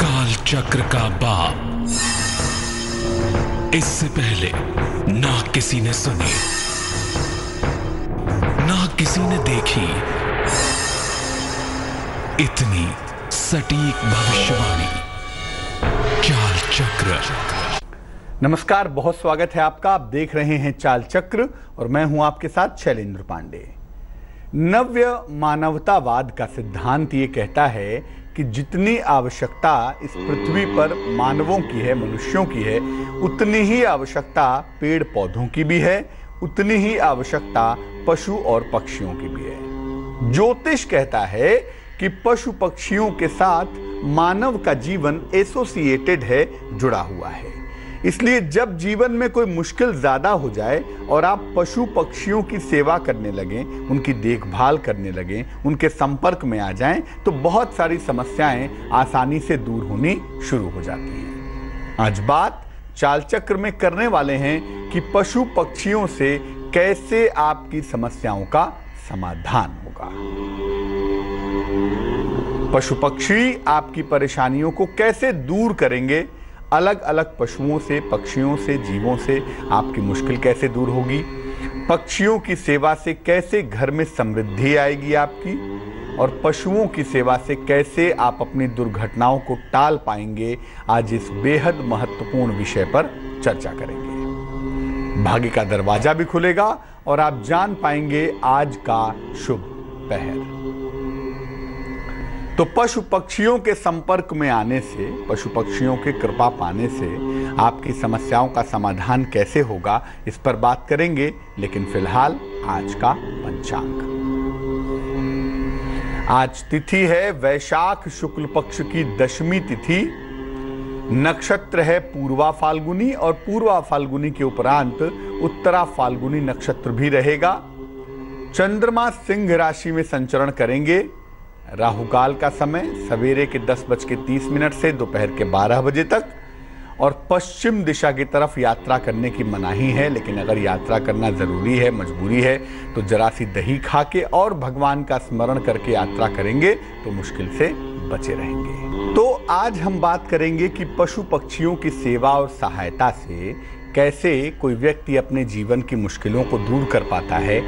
काल चक्र का बाप। इससे पहले ना किसी ने सुनी, ना किसी ने देखी इतनी सटीक भविष्यवाणी। चाल चक्र। नमस्कार, बहुत स्वागत है आपका। आप देख रहे हैं चाल चक्र और मैं हूं आपके साथ शैलेंद्र पांडे। नव्य मानवतावाद का सिद्धांत ये कहता है कि जितनी आवश्यकता इस पृथ्वी पर मानवों की है, मनुष्यों की है, उतनी ही आवश्यकता पेड़ पौधों की भी है, उतनी ही आवश्यकता पशु और पक्षियों की भी है। ज्योतिष कहता है कि पशु पक्षियों के साथ मानव का जीवन एसोसिएटेड है, जुड़ा हुआ है। इसलिए जब जीवन में कोई मुश्किल ज्यादा हो जाए और आप पशु पक्षियों की सेवा करने लगें, उनकी देखभाल करने लगें, उनके संपर्क में आ जाएं, तो बहुत सारी समस्याएं आसानी से दूर होनी शुरू हो जाती हैं। आज बात चाल चक्र में करने वाले हैं कि पशु पक्षियों से कैसे आपकी समस्याओं का समाधान होगा। पशु पक्षी आपकी परेशानियों को कैसे दूर करेंगे, अलग अलग पशुओं से, पक्षियों से, जीवों से आपकी मुश्किल कैसे दूर होगी, पक्षियों की सेवा से कैसे घर में समृद्धि आएगी आपकी, और पशुओं की सेवा से कैसे आप अपनी दुर्घटनाओं को टाल पाएंगे, आज इस बेहद महत्वपूर्ण विषय पर चर्चा करेंगे। भाग्य का दरवाजा भी खुलेगा और आप जान पाएंगे आज का शुभ पहर। तो पशु पक्षियों के संपर्क में आने से, पशु पक्षियों की कृपा पाने से आपकी समस्याओं का समाधान कैसे होगा, इस पर बात करेंगे। लेकिन फिलहाल आज का पंचांग। आज तिथि है वैशाख शुक्ल पक्ष की दशमी तिथि। नक्षत्र है पूर्वा फाल्गुनी और पूर्वा फाल्गुनी के उपरांत उत्तरा फाल्गुनी नक्षत्र भी रहेगा। चंद्रमा सिंह राशि में संचरण करेंगे। राहुकाल का समय सवेरे के 10:30 से दोपहर के 12 बजे तक, और पश्चिम दिशा की तरफ यात्रा करने की मनाही है। लेकिन अगर यात्रा करना जरूरी है, मजबूरी है, तो जरा सी दही खा के और भगवान का स्मरण करके यात्रा करेंगे तो मुश्किल से बचे रहेंगे। तो आज हम बात करेंगे कि पशु पक्षियों की सेवा और सहायता से कैसे कोई व्यक्ति अपने जीवन की मुश्किलों को दूर कर पाता है।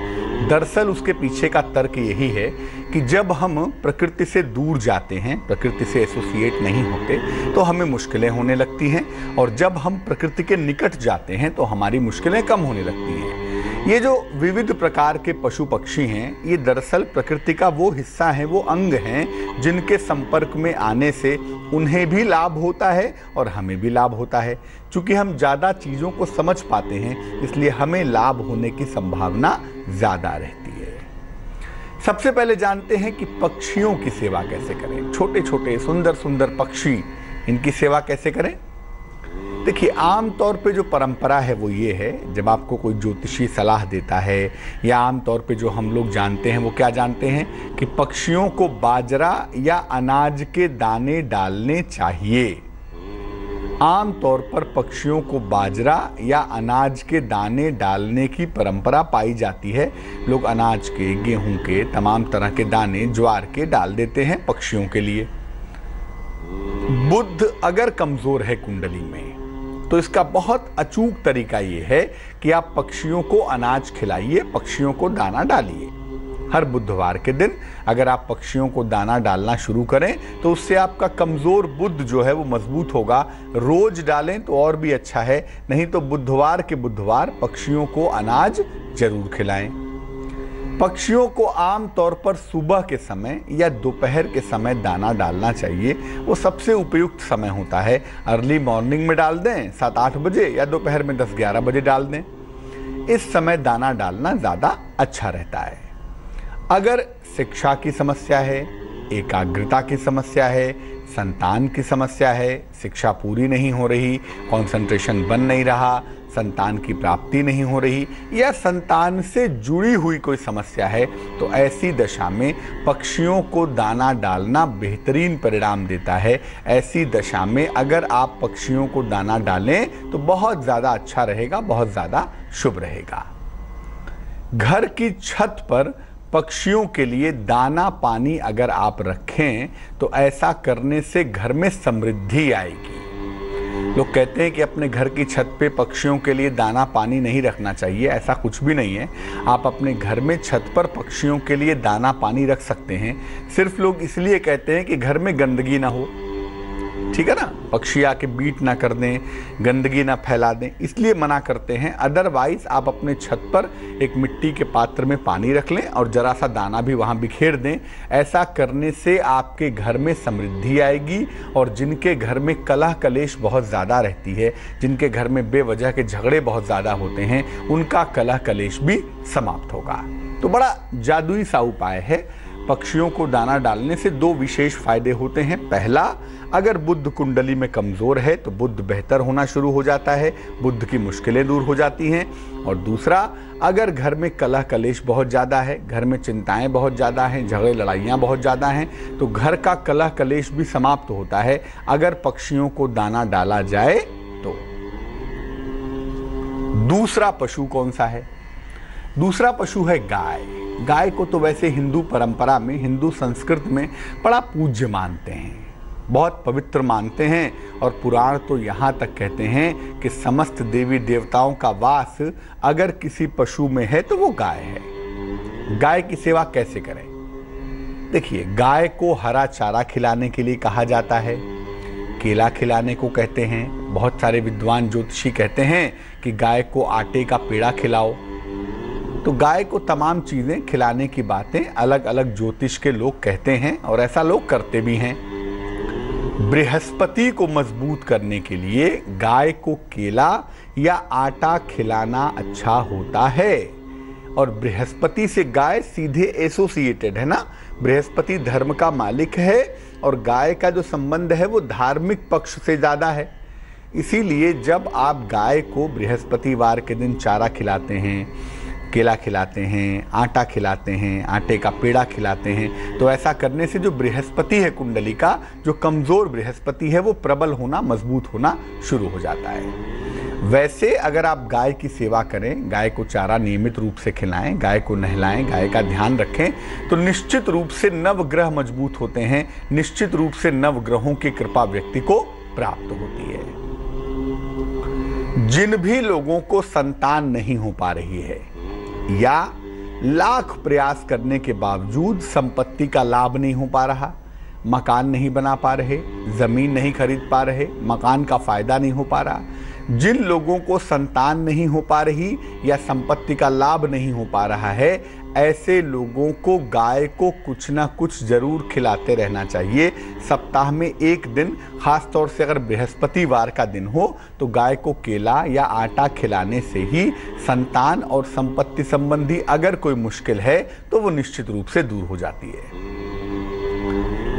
दरअसल उसके पीछे का तर्क यही है कि जब हम प्रकृति से दूर जाते हैं, प्रकृति से एसोसिएट नहीं होते, तो हमें मुश्किलें होने लगती हैं, और जब हम प्रकृति के निकट जाते हैं तो हमारी मुश्किलें कम होने लगती हैं। ये जो विविध प्रकार के पशु पक्षी हैं, ये दरअसल प्रकृति का वो हिस्सा है, वो अंग हैं जिनके संपर्क में आने से उन्हें भी लाभ होता है और हमें भी लाभ होता है। चूंकि हम ज़्यादा चीज़ों को समझ पाते हैं, इसलिए हमें लाभ होने की संभावना ज़्यादा रहती है। सबसे पहले जानते हैं कि पक्षियों की सेवा कैसे करें। छोटे छोटे सुंदर सुंदर पक्षी, इनकी सेवा कैसे करें। देखिए, आमतौर पे जो परंपरा है वो ये है, जब आपको कोई ज्योतिषी सलाह देता है या आमतौर पे जो हम लोग जानते हैं वो क्या जानते हैं कि पक्षियों को बाजरा या अनाज के दाने डालने चाहिए। आमतौर पर पक्षियों को बाजरा या अनाज के दाने डालने की परंपरा पाई जाती है। लोग अनाज के, गेहूं के, तमाम तरह के दाने, ज्वार के डाल देते हैं पक्षियों के लिए। बुध अगर कमजोर है कुंडली में, तो इसका बहुत अचूक तरीका ये है कि आप पक्षियों को अनाज खिलाइए, पक्षियों को दाना डालिए। हर बुधवार के दिन अगर आप पक्षियों को दाना डालना शुरू करें तो उससे आपका कमजोर बुध जो है वो मजबूत होगा। रोज डालें तो और भी अच्छा है, नहीं तो बुधवार के बुधवार पक्षियों को अनाज जरूर खिलाएं। पक्षियों को आम तौर पर सुबह के समय या दोपहर के समय दाना डालना चाहिए। वो सबसे उपयुक्त समय होता है। अर्ली मॉर्निंग में डाल दें 7-8 बजे, या दोपहर में 10-11 बजे डाल दें। इस समय दाना डालना ज़्यादा अच्छा रहता है। अगर शिक्षा की समस्या है, एकाग्रता की समस्या है, संतान की समस्या है, शिक्षा पूरी नहीं हो रही, कंसंट्रेशन बन नहीं रहा, संतान की प्राप्ति नहीं हो रही, या संतान से जुड़ी हुई कोई समस्या है, तो ऐसी दशा में पक्षियों को दाना डालना बेहतरीन परिणाम देता है। ऐसी दशा में अगर आप पक्षियों को दाना डालें तो बहुत ज़्यादा अच्छा रहेगा, बहुत ज़्यादा शुभ रहेगा। घर की छत पर पक्षियों के लिए दाना पानी अगर आप रखें तो ऐसा करने से घर में समृद्धि आएगी। लोग कहते हैं कि अपने घर की छत पे पक्षियों के लिए दाना पानी नहीं रखना चाहिए, ऐसा कुछ भी नहीं है। आप अपने घर में छत पर पक्षियों के लिए दाना पानी रख सकते हैं। सिर्फ लोग इसलिए कहते हैं कि घर में गंदगी ना हो, ठीक है ना, पक्षी आके बीट ना कर दें, गंदगी ना फैला दें, इसलिए मना करते हैं। अदरवाइज आप अपने छत पर एक मिट्टी के पात्र में पानी रख लें और जरा सा दाना भी वहाँ बिखेर दें। ऐसा करने से आपके घर में समृद्धि आएगी और जिनके घर में कलह कलेश बहुत ज़्यादा रहती है, जिनके घर में बेवजह के झगड़े बहुत ज़्यादा होते हैं, उनका कलह कलेश भी समाप्त होगा। तो बड़ा जादुई सा उपाय है। पक्षियों को दाना डालने से दो विशेष फायदे होते हैं। पहला, अगर बुध कुंडली में कमजोर है तो बुध बेहतर होना शुरू हो जाता है, बुध की मुश्किलें दूर हो जाती हैं। और दूसरा, अगर घर में कलह कलेश बहुत ज़्यादा है, घर में चिंताएं बहुत ज़्यादा हैं, झगड़े लड़ाइयाँ बहुत ज़्यादा हैं, तो घर का कलह कलेश भी समाप्त होता है अगर पक्षियों को दाना डाला जाए तो। दूसरा पशु कौन सा है? दूसरा पशु है गाय। गाय को तो वैसे हिंदू परंपरा में, हिंदू संस्कृत में बड़ा पूज्य मानते हैं, बहुत पवित्र मानते हैं। और पुराण तो यहाँ तक कहते हैं कि समस्त देवी देवताओं का वास अगर किसी पशु में है तो वो गाय है। गाय की सेवा कैसे करें? देखिए, गाय को हरा चारा खिलाने के लिए कहा जाता है, केला खिलाने को कहते हैं। बहुत सारे विद्वान ज्योतिषी कहते हैं कि गाय को आटे का पेड़ा खिलाओ। तो गाय को तमाम चीज़ें खिलाने की बातें अलग अलग ज्योतिष के लोग कहते हैं और ऐसा लोग करते भी हैं। बृहस्पति को मजबूत करने के लिए गाय को केला या आटा खिलाना अच्छा होता है। और बृहस्पति से गाय सीधे एसोसिएटेड है ना, बृहस्पति धर्म का मालिक है और गाय का जो संबंध है वो धार्मिक पक्ष से ज़्यादा है। इसीलिए जब आप गाय को बृहस्पतिवार के दिन चारा खिलाते हैं, केला खिलाते हैं, आटा खिलाते हैं, आटे का पेड़ा खिलाते हैं, तो ऐसा करने से जो बृहस्पति है कुंडली का, जो कमज़ोर बृहस्पति है, वो प्रबल होना, मजबूत होना शुरू हो जाता है। वैसे अगर आप गाय की सेवा करें, गाय को चारा नियमित रूप से खिलाएं, गाय को नहलाएं, गाय का ध्यान रखें, तो निश्चित रूप से नवग्रह मजबूत होते हैं, निश्चित रूप से नवग्रहों की कृपा व्यक्ति को प्राप्त होती है। जिन भी लोगों को संतान नहीं हो पा रही है या लाख प्रयास करने के बावजूद संपत्ति का लाभ नहीं हो पा रहा, मकान नहीं बना पा रहे, जमीन नहीं खरीद पा रहे, मकान का फायदा नहीं हो पा रहा, जिन लोगों को संतान नहीं हो पा रही या संपत्ति का लाभ नहीं हो पा रहा है, ऐसे लोगों को गाय को कुछ ना कुछ जरूर खिलाते रहना चाहिए। सप्ताह में एक दिन, खास तौर से अगर बृहस्पतिवार का दिन हो, तो गाय को केला या आटा खिलाने से ही संतान और संपत्ति संबंधी अगर कोई मुश्किल है तो वो निश्चित रूप से दूर हो जाती है।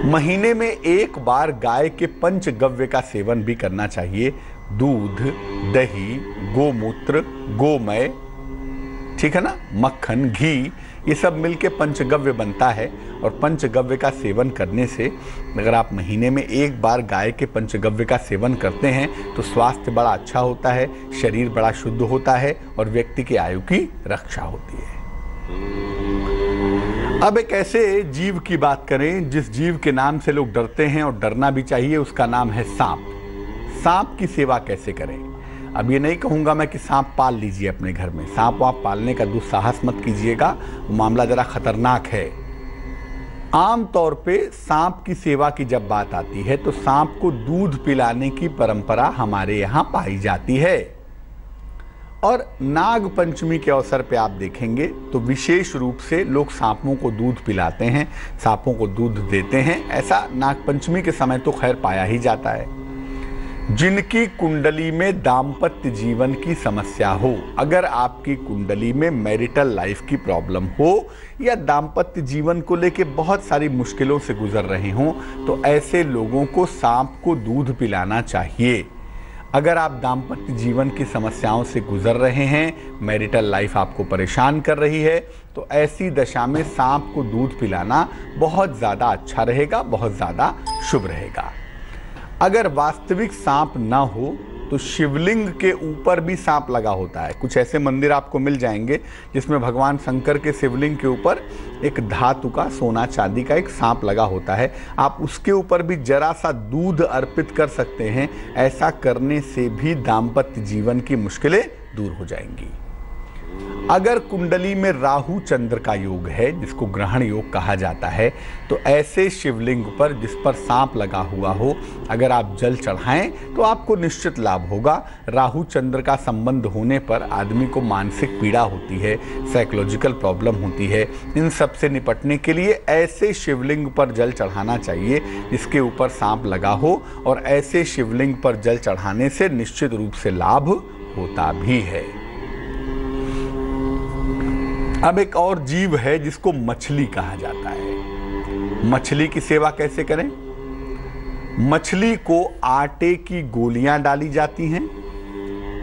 महीने में एक बार गाय के पंचगव्य का सेवन भी करना चाहिए। दूध, दही, गोमूत्र, गोमय, ठीक है ना, मक्खन, घी, ये सब मिलके पंचगव्य बनता है। और पंचगव्य का सेवन करने से, अगर आप महीने में एक बार गाय के पंचगव्य का सेवन करते हैं तो स्वास्थ्य बड़ा अच्छा होता है, शरीर बड़ा शुद्ध होता है और व्यक्ति की आयु की रक्षा होती है। अब एक ऐसे जीव की बात करें जिस जीव के नाम से लोग डरते हैं और डरना भी चाहिए, उसका नाम है सांप। सांप की सेवा कैसे करें? अब ये नहीं कहूँगा मैं कि सांप पाल लीजिए अपने घर में, सांप आप पालने का दुस्साहस मत कीजिएगा, वो मामला ज़रा खतरनाक है। आम तौर पे सांप की सेवा की जब बात आती है तो सांप को दूध पिलाने की परंपरा हमारे यहाँ पाई जाती है। और नाग पंचमी के अवसर पे आप देखेंगे तो विशेष रूप से लोग सांपों को दूध पिलाते हैं, सांपों को दूध देते हैं। ऐसा नाग पंचमी के समय तो खैर पाया ही जाता है। जिनकी कुंडली में दाम्पत्य जीवन की समस्या हो, अगर आपकी कुंडली में मैरिटल लाइफ की प्रॉब्लम हो या दाम्पत्य जीवन को लेके बहुत सारी मुश्किलों से गुजर रहे हों, तो ऐसे लोगों को सांप को दूध पिलाना चाहिए। अगर आप दाम्पत्य जीवन की समस्याओं से गुजर रहे हैं, मैरिटल लाइफ आपको परेशान कर रही है, तो ऐसी दशा में सांप को दूध पिलाना बहुत ज़्यादा अच्छा रहेगा, बहुत ज़्यादा शुभ रहेगा। अगर वास्तविक सांप ना हो तो शिवलिंग के ऊपर भी सांप लगा होता है। कुछ ऐसे मंदिर आपको मिल जाएंगे जिसमें भगवान शंकर के शिवलिंग के ऊपर एक धातु का, सोना चांदी का एक सांप लगा होता है। आप उसके ऊपर भी जरा सा दूध अर्पित कर सकते हैं। ऐसा करने से भी दाम्पत्य जीवन की मुश्किलें दूर हो जाएंगी। अगर कुंडली में राहु चंद्र का योग है, जिसको ग्रहण योग कहा जाता है, तो ऐसे शिवलिंग पर जिस पर सांप लगा हुआ हो, अगर आप जल चढ़ाएं तो आपको निश्चित लाभ होगा। राहु चंद्र का संबंध होने पर आदमी को मानसिक पीड़ा होती है, साइकोलॉजिकल प्रॉब्लम होती है। इन सब से निपटने के लिए ऐसे शिवलिंग पर जल चढ़ाना चाहिए जिसके ऊपर सांप लगा हो, और ऐसे शिवलिंग पर जल चढ़ाने से निश्चित रूप से लाभ होता भी है। अब एक और जीव है जिसको मछली कहा जाता है। मछली की सेवा कैसे करें? मछली को आटे की गोलियां डाली जाती हैं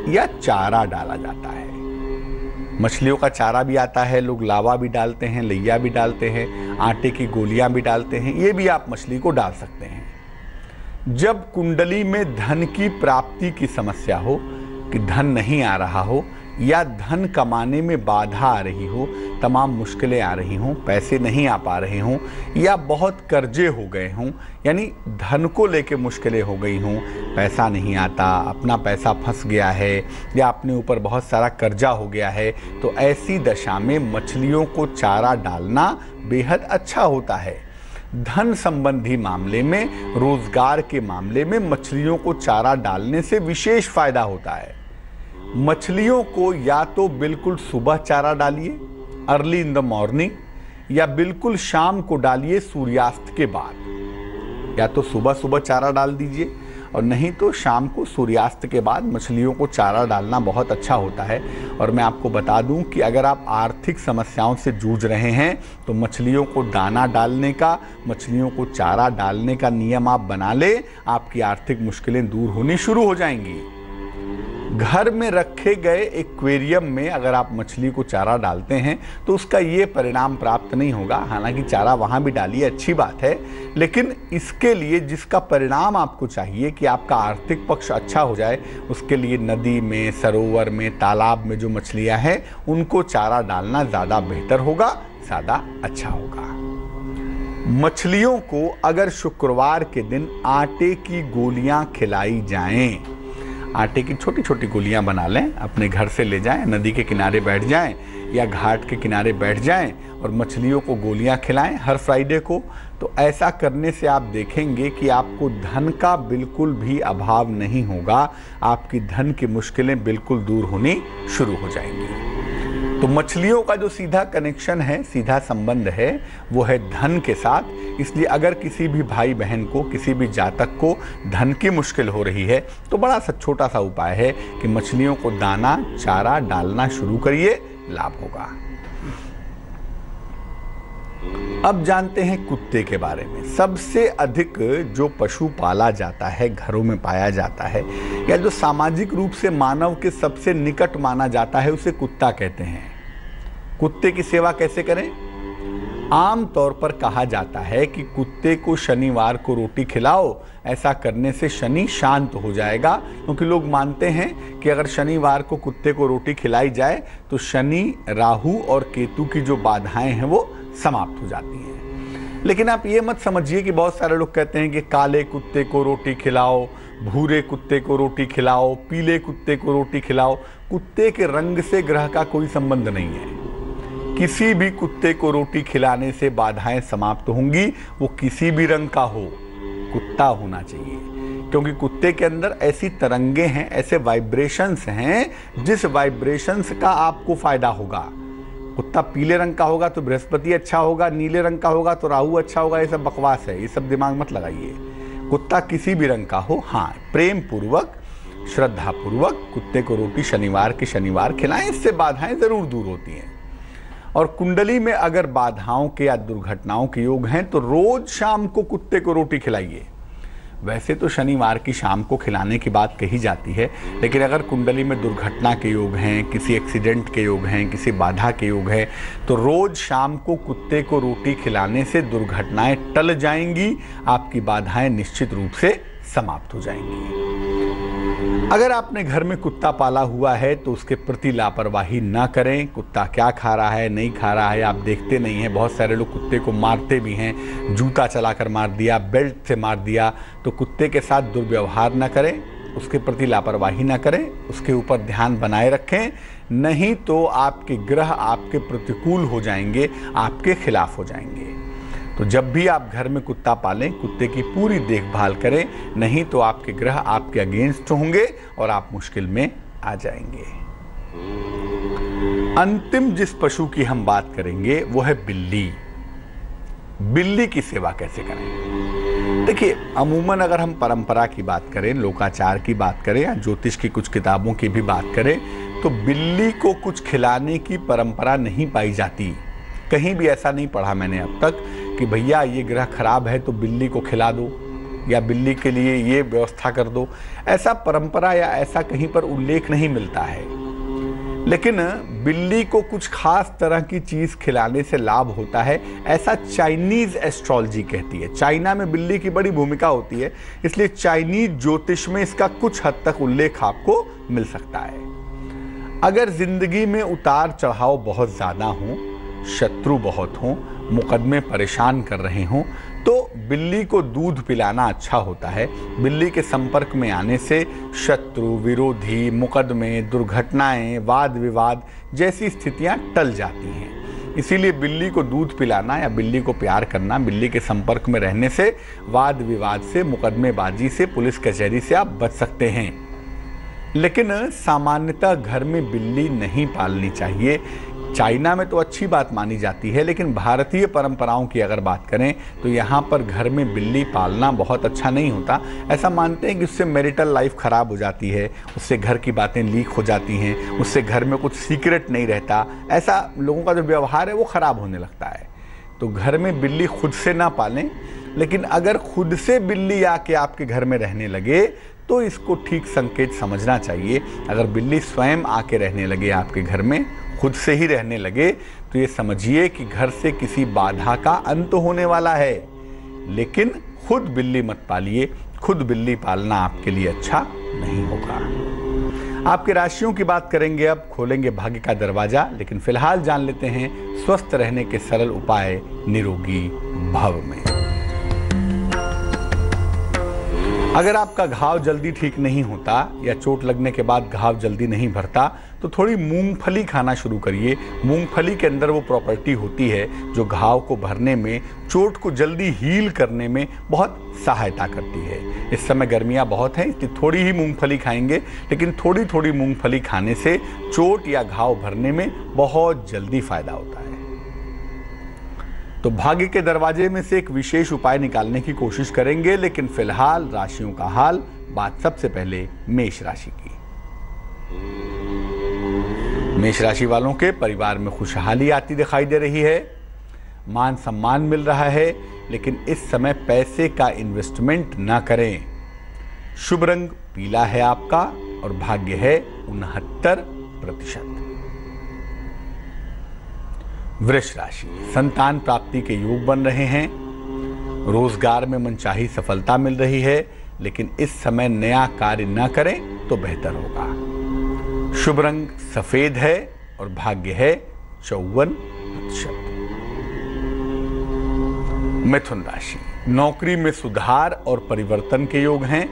या चारा डाला जाता है। मछलियों का चारा भी आता है, लोग लावा भी डालते हैं, लैया भी डालते हैं, आटे की गोलियां भी डालते हैं। ये भी आप मछली को डाल सकते हैं। जब कुंडली में धन की प्राप्ति की समस्या हो, कि धन नहीं आ रहा हो या धन कमाने में बाधा आ रही हो, तमाम मुश्किलें आ रही हों, पैसे नहीं आ पा रहे हों, या बहुत कर्जे हो गए हों, यानी धन को लेके मुश्किलें हो गई हों, पैसा नहीं आता, अपना पैसा फंस गया है, या अपने ऊपर बहुत सारा कर्जा हो गया है, तो ऐसी दशा में मछलियों को चारा डालना बेहद अच्छा होता है। धन संबंधी मामले में, रोजगार के मामले में मछलियों को चारा डालने से विशेष फायदा होता है। मछलियों को या तो बिल्कुल सुबह चारा डालिए, अर्ली इन द मॉर्निंग, या बिल्कुल शाम को डालिए सूर्यास्त के बाद। या तो सुबह सुबह चारा डाल दीजिए, और नहीं तो शाम को सूर्यास्त के बाद मछलियों को चारा डालना बहुत अच्छा होता है। और मैं आपको बता दूं कि अगर आप आर्थिक समस्याओं से जूझ रहे हैं तो मछलियों को दाना डालने का, मछलियों को चारा डालने का नियम आप बना ले, आपकी आर्थिक मुश्किलें दूर होनी शुरू हो जाएंगी। घर में रखे गए एक्वेरियम में अगर आप मछली को चारा डालते हैं तो उसका ये परिणाम प्राप्त नहीं होगा। हालांकि चारा वहाँ भी डालिए, अच्छी बात है, लेकिन इसके लिए जिसका परिणाम आपको चाहिए कि आपका आर्थिक पक्ष अच्छा हो जाए, उसके लिए नदी में, सरोवर में, तालाब में जो मछलियाँ हैं उनको चारा डालना ज़्यादा बेहतर होगा, ज़्यादा अच्छा होगा। मछलियों को अगर शुक्रवार के दिन आटे की गोलियाँ खिलाई जाएं, आटे की छोटी छोटी गोलियां बना लें, अपने घर से ले जाएं, नदी के किनारे बैठ जाएं या घाट के किनारे बैठ जाएं और मछलियों को गोलियां खिलाएं हर फ्राइडे को। तो ऐसा करने से आप देखेंगे कि आपको धन का बिल्कुल भी अभाव नहीं होगा, आपकी धन की मुश्किलें बिल्कुल दूर होनी शुरू हो जाएंगी। तो मछलियों का जो सीधा कनेक्शन है, सीधा संबंध है, वो है धन के साथ। इसलिए अगर किसी भी भाई बहन को, किसी भी जातक को धन की मुश्किल हो रही है तो बड़ा सा छोटा सा उपाय है कि मछलियों को दाना, चारा डालना शुरू करिए, लाभ होगा। अब जानते हैं कुत्ते के बारे में। सबसे अधिक जो पशु पाला जाता है, घरों में पाया जाता है, या जो सामाजिक रूप से मानव के सबसे निकट माना जाता है, उसे कुत्ता कहते हैं। कुत्ते की सेवा कैसे करें? आम तौर पर कहा जाता है कि कुत्ते को शनिवार को रोटी खिलाओ, ऐसा करने से शनि शांत हो जाएगा, क्योंकि लोग मानते हैं कि अगर शनिवार को कुत्ते को रोटी खिलाई जाए तो शनि, राहु और केतु की जो बाधाएं हैं वो समाप्त हो जाती हैं। लेकिन आप ये मत समझिए कि बहुत सारे लोग कहते हैं कि काले कुत्ते को रोटी खिलाओ, भूरे कुत्ते को रोटी खिलाओ, पीले कुत्ते को रोटी खिलाओ। कुत्ते के रंग से ग्रह का कोई संबंध नहीं है। किसी भी कुत्ते को रोटी खिलाने से बाधाएं समाप्त होंगी, वो किसी भी रंग का हो, कुत्ता होना चाहिए। क्योंकि कुत्ते के अंदर ऐसी तरंगे हैं, ऐसे वाइब्रेशंस हैं जिस वाइब्रेशंस का आपको फायदा होगा। कुत्ता पीले रंग का होगा तो बृहस्पति अच्छा होगा, नीले रंग का होगा तो राहु अच्छा होगा, ये सब बकवास है, ये सब दिमाग मत लगाइए। कुत्ता किसी भी रंग का हो, हाँ, प्रेम पूर्वक, श्रद्धा पूर्वक कुत्ते को रोटी शनिवार के शनिवार खिलाएं, इससे बाधाएं जरूर दूर होती हैं। और कुंडली में अगर बाधाओं के या दुर्घटनाओं के योग हैं तो रोज शाम को कुत्ते को रोटी खिलाइए। वैसे तो शनिवार की शाम को खिलाने की बात कही जाती है, लेकिन अगर कुंडली में दुर्घटना के योग हैं, किसी एक्सीडेंट के योग हैं, किसी बाधा के योग हैं, तो रोज शाम को कुत्ते को रोटी खिलाने से दुर्घटनाएं टल जाएंगी, आपकी बाधाएं निश्चित रूप से समाप्त हो जाएंगी। अगर आपने घर में कुत्ता पाला हुआ है तो उसके प्रति लापरवाही ना करें। कुत्ता क्या खा रहा है, नहीं खा रहा है, आप देखते नहीं हैं। बहुत सारे लोग कुत्ते को मारते भी हैं, जूता चलाकर मार दिया, बेल्ट से मार दिया। तो कुत्ते के साथ दुर्व्यवहार ना करें, उसके प्रति लापरवाही ना करें, उसके ऊपर ध्यान बनाए रखें। नहीं तो आपके ग्रह आपके प्रतिकूल हो जाएंगे, आपके खिलाफ हो जाएंगे। तो जब भी आप घर में कुत्ता पालें, कुत्ते की पूरी देखभाल करें, नहीं तो आपके ग्रह आपके अगेंस्ट होंगे और आप मुश्किल में आ जाएंगे। अंतिम जिस पशु की हम बात करेंगे वो है बिल्ली। बिल्ली की सेवा कैसे करें? देखिए, अमूमन अगर हम परंपरा की बात करें, लोकाचार की बात करें या ज्योतिष की कुछ किताबों की भी बात करें, तो बिल्ली को कुछ खिलाने की परंपरा नहीं पाई जाती। कहीं भी ऐसा नहीं पढ़ा मैंने अब तक कि भैया ये ग्रह खराब है तो बिल्ली को खिला दो या बिल्ली के लिए ये व्यवस्था कर दो। ऐसा परंपरा या ऐसा कहीं पर उल्लेख नहीं मिलता है। लेकिन बिल्ली को कुछ खास तरह की चीज खिलाने से लाभ होता है, ऐसा चाइनीज एस्ट्रोलॉजी कहती है। चाइना में बिल्ली की बड़ी भूमिका होती है, इसलिए चाइनीज ज्योतिष में इसका कुछ हद तक उल्लेख आपको मिल सकता है। अगर जिंदगी में उतार चढ़ाव बहुत ज्यादा हो, शत्रु बहुत हों, मुकदमे परेशान कर रहे हों, तो बिल्ली को दूध पिलाना अच्छा होता है। बिल्ली के संपर्क में आने से शत्रु, विरोधी, मुकदमे, दुर्घटनाएं, वाद विवाद जैसी स्थितियां टल जाती हैं। इसीलिए बिल्ली को दूध पिलाना या बिल्ली को प्यार करना, बिल्ली के संपर्क में रहने से वाद विवाद से, मुकदमेबाजी से, पुलिस कचहरी से आप बच सकते हैं। लेकिन सामान्यतः घर में बिल्ली नहीं पालनी चाहिए। चाइना में तो अच्छी बात मानी जाती है, लेकिन भारतीय परंपराओं की अगर बात करें तो यहाँ पर घर में बिल्ली पालना बहुत अच्छा नहीं होता। ऐसा मानते हैं कि उससे मैरिटल लाइफ खराब हो जाती है, उससे घर की बातें लीक हो जाती हैं, उससे घर में कुछ सीक्रेट नहीं रहता। ऐसा लोगों का जो व्यवहार है वो खराब होने लगता है। तो घर में बिल्ली खुद से ना पालें, लेकिन अगर खुद से बिल्ली आके आपके घर में रहने लगे तो इसको ठीक संकेत समझना चाहिए। अगर बिल्ली स्वयं आके रहने लगे आपके घर में, खुद से ही रहने लगे, तो ये समझिए कि घर से किसी बाधा का अंत होने वाला है। लेकिन खुद बिल्ली मत पालिए, खुद बिल्ली पालना आपके लिए अच्छा नहीं होगा। आपके राशियों की बात करेंगे, अब खोलेंगे भाग्य का दरवाजा। लेकिन फिलहाल जान लेते हैं स्वस्थ रहने के सरल उपाय निरोगी भव में। अगर आपका घाव जल्दी ठीक नहीं होता या चोट लगने के बाद घाव जल्दी नहीं भरता, तो थोड़ी मूंगफली खाना शुरू करिए। मूंगफली के अंदर वो प्रॉपर्टी होती है जो घाव को भरने में, चोट को जल्दी हील करने में बहुत सहायता करती है। इस समय गर्मियाँ बहुत हैं, इसलिए थोड़ी ही मूंगफली खाएंगे, लेकिन थोड़ी थोड़ी मूंगफली खाने से चोट या घाव भरने में बहुत जल्दी फायदा होता है। तो भाग्य के दरवाजे में से एक विशेष उपाय निकालने की कोशिश करेंगे। लेकिन फिलहाल राशियों का हाल, बात सबसे पहले मेष राशि की। मेष राशि वालों के परिवार में खुशहाली आती दिखाई दे रही है, मान सम्मान मिल रहा है, लेकिन इस समय पैसे का इन्वेस्टमेंट ना करें। शुभ रंग पीला है आपका और भाग्य है 69%। वृष राशि, संतान प्राप्ति के योग बन रहे हैं, रोजगार में मनचाही सफलता मिल रही है, लेकिन इस समय नया कार्य न करें तो बेहतर होगा। शुभ रंग सफेद है और भाग्य है 54%। मिथुन राशि, नौकरी में सुधार और परिवर्तन के योग हैं,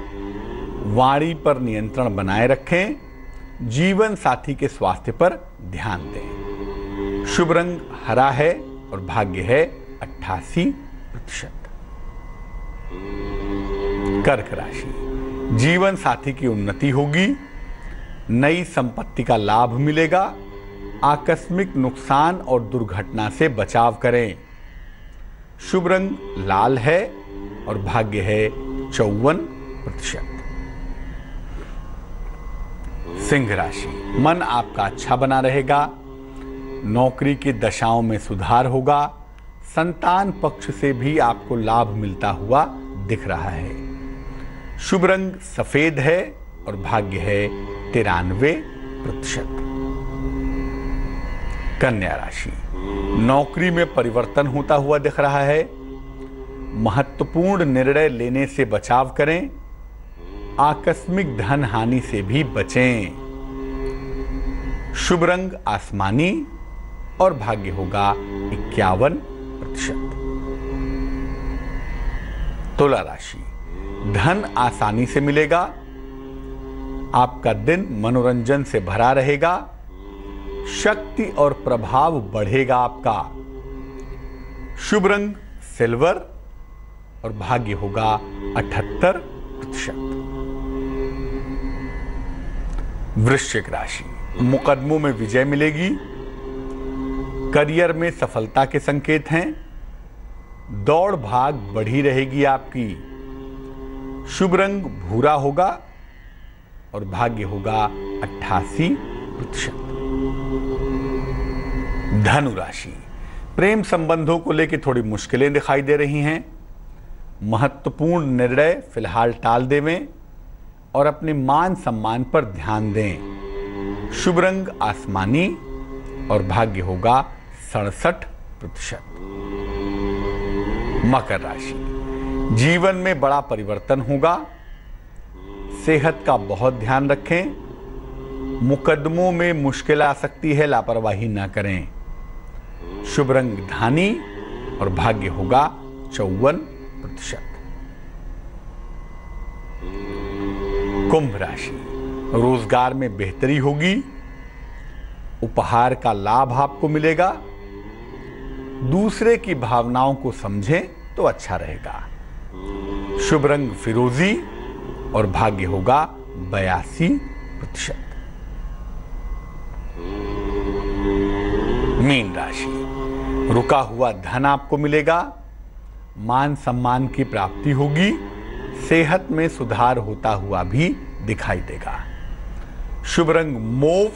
वाणी पर नियंत्रण बनाए रखें, जीवन साथी के स्वास्थ्य पर ध्यान दें। शुभ रंग हरा है और भाग्य है 88%। कर्क राशि, जीवन साथी की उन्नति होगी, नई संपत्ति का लाभ मिलेगा, आकस्मिक नुकसान और दुर्घटना से बचाव करें। शुभ रंग लाल है और भाग्य है 54%। सिंह राशि, मन आपका अच्छा बना रहेगा, नौकरी की दशाओं में सुधार होगा, संतान पक्ष से भी आपको लाभ मिलता हुआ दिख रहा है। शुभ रंग सफेद है और भाग्य है 93%। कन्या राशि, नौकरी में परिवर्तन होता हुआ दिख रहा है, महत्वपूर्ण निर्णय लेने से बचाव करें, आकस्मिक धन हानि से भी बचें। शुभ रंग आसमानी और भाग्य होगा 51%। तुला राशि, धन आसानी से मिलेगा। आपका दिन मनोरंजन से भरा रहेगा। शक्ति और प्रभाव बढ़ेगा आपका। शुभ रंग सिल्वर और भाग्य होगा 78%। वृश्चिक राशि, मुकदमों में विजय मिलेगी। करियर में सफलता के संकेत हैं। दौड़ भाग बढ़ी रहेगी आपकी। शुभ रंग भूरा होगा और भाग्य होगा 88%। धनु राशि, प्रेम संबंधों को लेकर थोड़ी मुश्किलें दिखाई दे रही हैं। महत्वपूर्ण निर्णय फिलहाल टाल देवें और अपने मान सम्मान पर ध्यान दें। शुभ रंग आसमानी और भाग्य होगा 67%। मकर राशि, जीवन में बड़ा परिवर्तन होगा। सेहत का बहुत ध्यान रखें। मुकदमों में मुश्किल आ सकती है, लापरवाही ना करें। शुभ रंग धानी और भाग्य होगा 54%। कुंभ राशि, रोजगार में बेहतरी होगी। उपहार का लाभ आपको मिलेगा। दूसरे की भावनाओं को समझें तो अच्छा रहेगा। शुभ रंग फिरोजी और भाग्य होगा 82%। मीन राशि, रुका हुआ धन आपको मिलेगा। मान सम्मान की प्राप्ति होगी। सेहत में सुधार होता हुआ भी दिखाई देगा। शुभ रंग मोव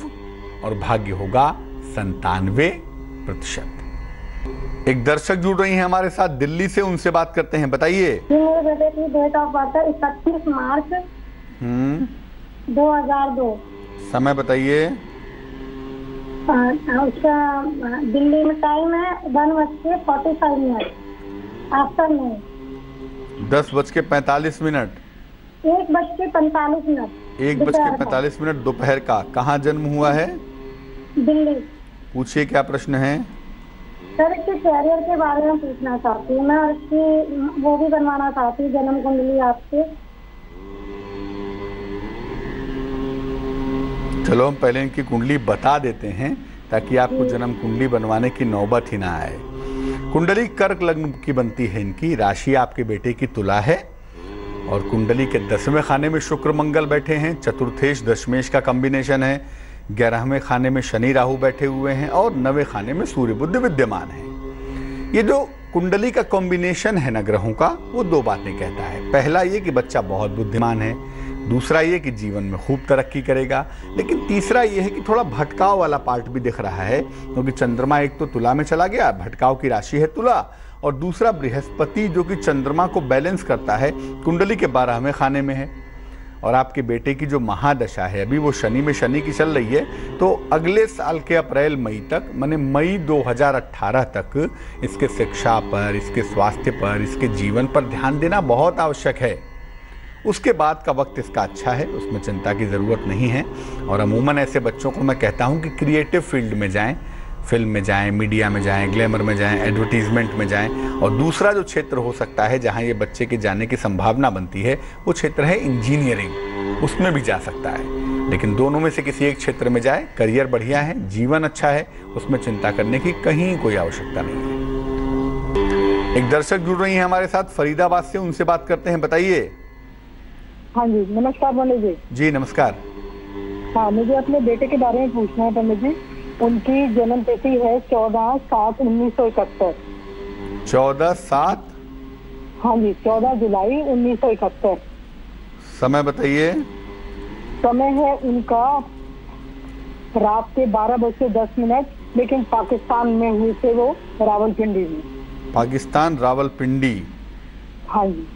और भाग्य होगा 97%। एक दर्शक जुड़ रही हैं हमारे साथ दिल्ली से, उनसे बात करते हैं। बताइए। मेरे बेटे की डेट ऑफ बर्थ है 31 मार्च 2002। समय बताइए। उसका दिल्ली में टाइम है 1:45 आफ्टरनून। 10:45। 1:45। 1:45 दोपहर का। कहाँ जन्म हुआ है? दिल्ली। पूछिए क्या प्रश्न है। सर, इसके कैरियर के बारे में पूछना चाहती हूँ मैं, और इसकी वो भी बनवाना चाहती हूँ, जन्म कुंडली आपसे। चलो हम पहले इनकी कुंडली बता देते हैं ताकि आपको जन्म कुंडली बनवाने की नौबत ही ना आए। कुंडली कर्क लग्न की बनती है इनकी। राशि आपके बेटे की तुला है और कुंडली के 10वें खाने में शुक्र मंगल बैठे हैं। चतुर्थेश दशमेश का कॉम्बिनेशन है। 11वें खाने में शनि राहु बैठे हुए हैं और 9वें खाने में सूर्य बुध विद्यमान है। ये जो कुंडली का कॉम्बिनेशन है ना ग्रहों का, वो दो बातें कहता है। पहला ये कि बच्चा बहुत बुद्धिमान है। दूसरा ये कि जीवन में खूब तरक्की करेगा। लेकिन तीसरा ये है कि थोड़ा भटकाव वाला पार्ट भी दिख रहा है, क्योंकि चंद्रमा एक तो तुला में चला गया, भटकाव की राशि है तुला, और दूसरा बृहस्पति जो कि चंद्रमा को बैलेंस करता है कुंडली के 12वें खाने में है। और आपके बेटे की जो महादशा है अभी वो शनि में शनि की चल रही है, तो अगले साल के अप्रैल मई तक, माने मई 2018 तक इसके शिक्षा पर, इसके स्वास्थ्य पर, इसके जीवन पर ध्यान देना बहुत आवश्यक है। उसके बाद का वक्त इसका अच्छा है, उसमें चिंता की ज़रूरत नहीं है। और अमूमन ऐसे बच्चों को मैं कहता हूं कि क्रिएटिव फील्ड में जाएं, फिल्म में जाएं, मीडिया में जाएं, ग्लैमर में जाएं, एडवर्टीजमेंट में जाएं। और दूसरा जो क्षेत्र हो सकता है जहां ये बच्चे के जाने की संभावना बनती है, वो क्षेत्र है इंजीनियरिंग। उसमें भी जा सकता है, लेकिन दोनों में से किसी एक क्षेत्र में जाए। करियर बढ़िया है, जीवन अच्छा है, उसमें चिंता करने की कहीं कोई आवश्यकता नहीं है। एक दर्शक जुड़ रही हैं हमारे साथ फरीदाबाद से, उनसे बात करते हैं। बताइए। हाँ जी, नमस्कार पंडित जी। जी नमस्कार। हाँ, मुझे अपने बेटे के बारे में पूछना है पंडित जी। उनकी जन्म तिथि है 14/7/1971। 14/7? हाँ जी, 14 जुलाई 1971। समय बताइए। समय है उनका रात के 12:10, लेकिन पाकिस्तान में हुए थे वो, रावलपिंडी में। पाकिस्तान, रावलपिंडी। हाँ जी।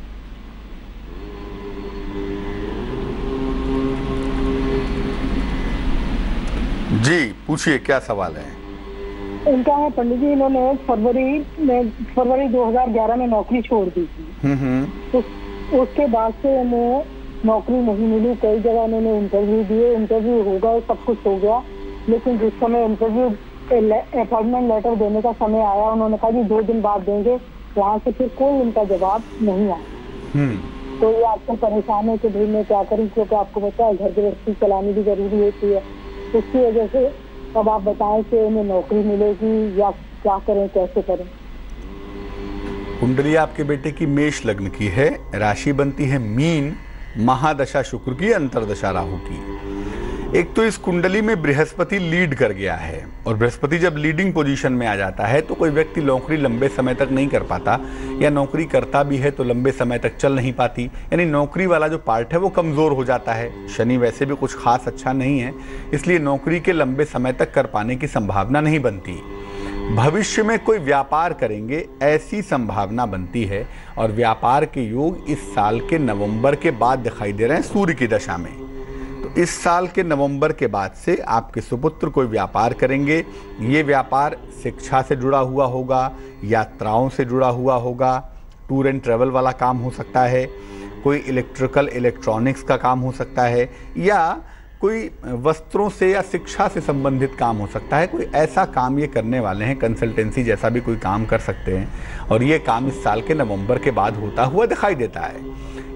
जी पूछिए क्या सवाल है। उनका है पंडित जी, इन्होंने फरवरी 2011 में नौकरी छोड़ दी थी। उसके बाद से उन्हें नौकरी नहीं मिली। कई जगह इन्होंने इंटरव्यू दिए, इंटरव्यू हो गए, सब कुछ हो गया, लेकिन जिस समय इंटरव्यू अपॉइंटमेंट लेटर देने का समय आया, उन्होंने कहा कि 2 दिन बाद देंगे। वहाँ से फिर कोई उनका जवाब नहीं आया। तो ये आजकल परेशान है कि भाई मैं क्या करूँ, क्योंकि आपको पता है घर गृहस्थी चलानी भी जरूरी होती है। उसकी वजह से अब आप बताएं कि उन्हें नौकरी मिलेगी या क्या करें, कैसे करें। कुंडली आपके बेटे की मेष लग्न की है, राशि बनती है मीन, महादशा शुक्र की, अंतरदशा राहु की। एक तो इस कुंडली में बृहस्पति लीड कर गया है, और बृहस्पति जब लीडिंग पोजीशन में आ जाता है तो कोई व्यक्ति नौकरी लंबे समय तक नहीं कर पाता, या नौकरी करता भी है तो लंबे समय तक चल नहीं पाती, यानी नौकरी वाला जो पार्ट है वो कमज़ोर हो जाता है। शनि वैसे भी कुछ खास अच्छा नहीं है, इसलिए नौकरी के लंबे समय तक कर पाने की संभावना नहीं बनती। भविष्य में कोई व्यापार करेंगे ऐसी संभावना बनती है, और व्यापार के योग इस साल के नवंबर के बाद दिखाई दे रहे हैं सूर्य की दशा में। तो इस साल के नवंबर के बाद से आपके सुपुत्र कोई व्यापार करेंगे। ये व्यापार शिक्षा से जुड़ा हुआ होगा, यात्राओं से जुड़ा हुआ होगा, टूर एंड ट्रैवल वाला काम हो सकता है, कोई इलेक्ट्रिकल इलेक्ट्रॉनिक्स का काम हो सकता है, या कोई वस्त्रों से या शिक्षा से संबंधित काम हो सकता है। कोई ऐसा काम ये करने वाले हैं, कंसल्टेंसी जैसा भी कोई काम कर सकते हैं, और ये काम इस साल के नवंबर के बाद होता हुआ दिखाई देता है।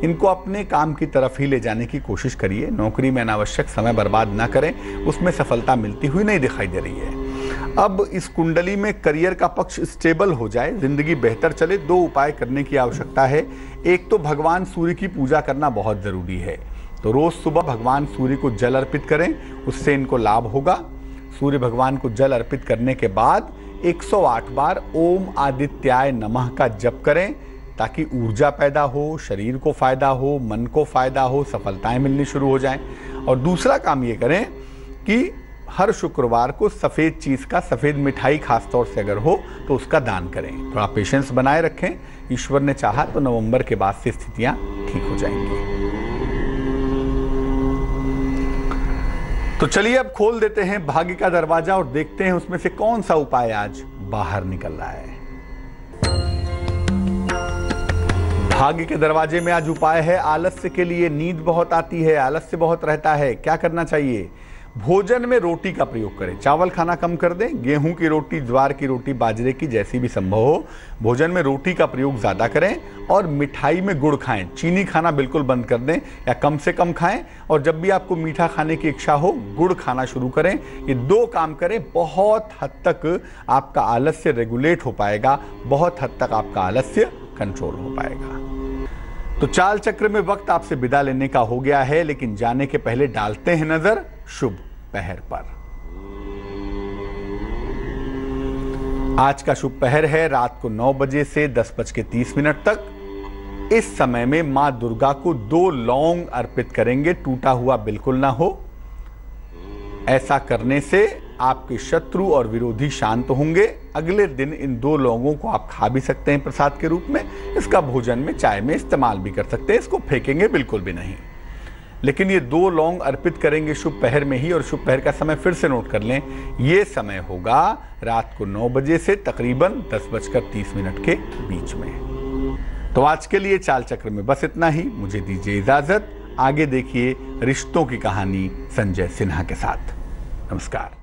इनको अपने काम की तरफ ही ले जाने की कोशिश करिए, नौकरी में अनावश्यक समय बर्बाद ना करें, उसमें सफलता मिलती हुई नहीं दिखाई दे रही है। अब इस कुंडली में करियर का पक्ष स्टेबल हो जाए, जिंदगी बेहतर चले, 2 उपाय करने की आवश्यकता है। एक तो भगवान सूर्य की पूजा करना बहुत ज़रूरी है, तो रोज़ सुबह भगवान सूर्य को जल अर्पित करें, उससे इनको लाभ होगा। सूर्य भगवान को जल अर्पित करने के बाद 108 बार ओम आदित्याय नमः का जप करें, ताकि ऊर्जा पैदा हो, शरीर को फायदा हो, मन को फायदा हो, सफलताएं मिलनी शुरू हो जाएं। और दूसरा काम ये करें कि हर शुक्रवार को सफ़ेद चीज़ का, सफ़ेद मिठाई खास तौर से अगर हो तो उसका दान करें। थोड़ा पेशेंस बनाए रखें, ईश्वर ने चाहा तो नवंबर के बाद से स्थितियां ठीक हो जाएंगी। तो चलिए अब खोल देते हैं भाग्य का दरवाजा और देखते हैं उसमें से कौन सा उपाय आज बाहर निकल रहा है। भाग्य के दरवाजे में आज उपाय है आलस्य के लिए। नींद बहुत आती है, आलस्य बहुत रहता है, क्या करना चाहिए? भोजन में रोटी का प्रयोग करें, चावल खाना कम कर दें, गेहूं की रोटी, ज्वार की रोटी, बाजरे की, जैसी भी संभव हो, भोजन में रोटी का प्रयोग ज़्यादा करें। और मिठाई में गुड़ खाएं, चीनी खाना बिल्कुल बंद कर दें या कम से कम खाएं। और जब भी आपको मीठा खाने की इच्छा हो, गुड़ खाना शुरू करें। ये 2 काम करें, बहुत हद तक आपका आलस्य रेगुलेट हो पाएगा, बहुत हद तक आपका आलस्य कंट्रोल हो पाएगा। तो चाल चक्र में वक्त आपसे विदा लेने का हो गया है, लेकिन जाने के पहले डालते हैं नजर शुभ पहर पर। आज का शुभ पहर है रात को 9 बजे से 10:30 तक। इस समय में मां दुर्गा को 2 लौंग अर्पित करेंगे, टूटा हुआ बिल्कुल ना हो। ऐसा करने से आपके शत्रु और विरोधी शांत होंगे। अगले दिन इन 2 लौंगों को आप खा भी सकते हैं प्रसाद के रूप में। इसका भोजन में, चाय में इस्तेमाल भी कर सकते हैं, इसको फेंकेंगे बिल्कुल भी नहीं। लेकिन ये 2 लौंग अर्पित करेंगे शुभ पहर में ही। और शुभ पहर का समय फिर से नोट कर लें, ये समय होगा रात को 9 बजे से तकरीबन 10:30 के बीच में। तो आज के लिए चाल चक्र में बस इतना ही। मुझे दीजिए इजाजत। आगे देखिए रिश्तों की कहानी संजय सिन्हा के साथ। नमस्कार।